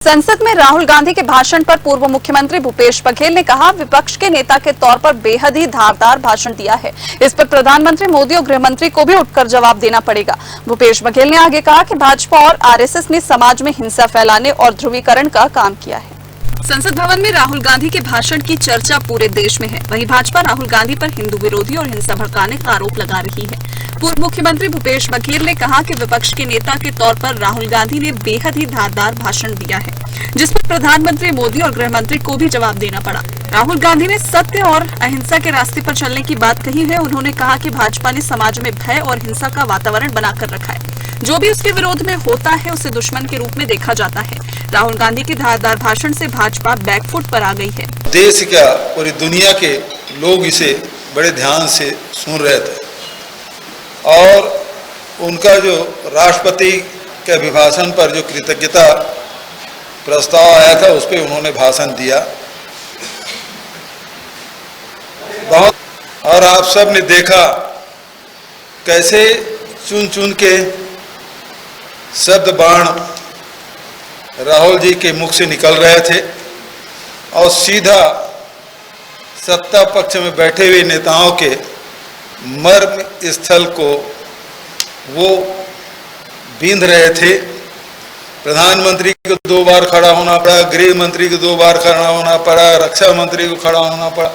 संसद में राहुल गांधी के भाषण पर पूर्व मुख्यमंत्री भूपेश बघेल ने कहा, विपक्ष के नेता के तौर पर बेहद ही धारदार भाषण दिया है। इस पर प्रधानमंत्री मोदी और गृह मंत्री को भी उठकर जवाब देना पड़ेगा। भूपेश बघेल ने आगे कहा कि भाजपा और आरएसएस ने समाज में हिंसा फैलाने और ध्रुवीकरण का काम किया है। संसद भवन में राहुल गांधी के भाषण की चर्चा पूरे देश में है। वहीं भाजपा राहुल गांधी पर हिंदू विरोधी और हिंसा भड़काने का आरोप लगा रही है। पूर्व मुख्यमंत्री भूपेश बघेल ने कहा कि विपक्ष के नेता के तौर पर राहुल गांधी ने बेहद ही धारदार भाषण दिया है, जिस पर प्रधानमंत्री मोदी और गृह मंत्री को भी जवाब देना पड़ा। राहुल गांधी ने सत्य और अहिंसा के रास्ते पर चलने की बात कही है। उन्होंने कहा कि भाजपा ने समाज में भय और हिंसा का वातावरण बनाकर रखा है। जो भी उसके विरोध में होता है उसे दुश्मन के रूप में देखा जाता है। राहुल गांधी के धारदार भाषण से भाजपा बैकफुट पर आ गई है। देश क्या पूरी दुनिया के लोग इसे बड़े ध्यान से सुन रहे थे और उनका जो राष्ट्रपति के अभिभाषण पर जो कृतज्ञता प्रस्ताव आया था उस पर उन्होंने भाषण दिया बहुत। और आप सब ने देखा कैसे चुन चुन के शब्द बाण राहुल जी के मुख से निकल रहे थे और सीधा सत्ता पक्ष में बैठे हुए नेताओं के मर्म स्थल को वो बींध रहे थे। प्रधानमंत्री को 2 बार खड़ा होना पड़ा, गृह मंत्री को 2 बार खड़ा होना पड़ा, रक्षा मंत्री को खड़ा होना पड़ा,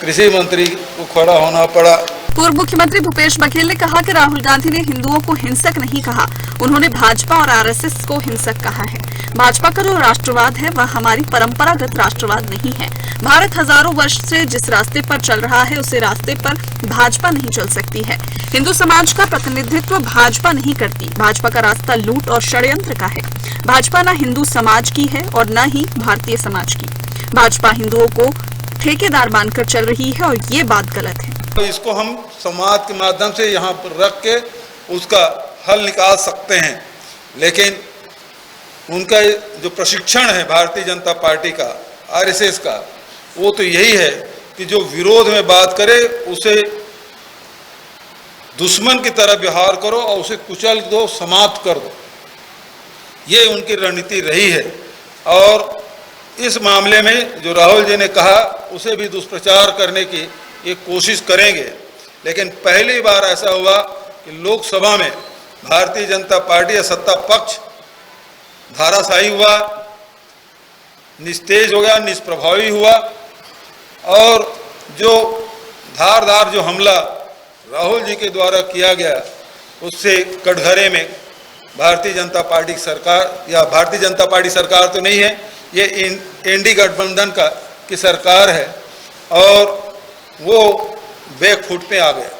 कृषि मंत्री को खड़ा होना पड़ा। पूर्व मुख्यमंत्री भूपेश बघेल ने कहा कि राहुल गांधी ने हिंदुओं को हिंसक नहीं कहा। उन्होंने भाजपा और आरएसएस को हिंसक कहा है। भाजपा का जो राष्ट्रवाद है वह हमारी परंपरागत राष्ट्रवाद नहीं है। भारत हजारों वर्ष से जिस रास्ते पर चल रहा है उसे रास्ते पर भाजपा नहीं चल सकती है। हिंदू समाज का प्रतिनिधित्व भाजपा नहीं करती। भाजपा का रास्ता लूट और षड्यंत्र का है। भाजपा न हिंदू समाज की है और न ही भारतीय समाज की। भाजपा हिंदुओं को ठेकेदार मानकर चल रही है और ये बात गलत है। तो इसको हम समाज के माध्यम से यहाँ पर रख के उसका हल निकाल सकते हैं, लेकिन उनका जो प्रशिक्षण है भारतीय जनता पार्टी का, आरएसएस का, वो तो यही है कि जो विरोध में बात करे उसे दुश्मन की तरह व्यवहार करो और उसे कुचल दो, समाप्त कर दो। ये उनकी रणनीति रही है और इस मामले में जो राहुल जी ने कहा उसे भी दुष्प्रचार करने की ये कोशिश करेंगे। लेकिन पहली बार ऐसा हुआ कि लोकसभा में भारतीय जनता पार्टी या सत्ता पक्ष धाराशाही हुआ, निस्तेज हो गया, निष्प्रभावी हुआ और जो धारदार जो हमला राहुल जी के द्वारा किया गया उससे कटघरे में भारतीय जनता पार्टी की सरकार, या भारतीय जनता पार्टी सरकार तो नहीं है, ये एनडीए गठबंधन की सरकार है और वो बैकफुट पे आ गया।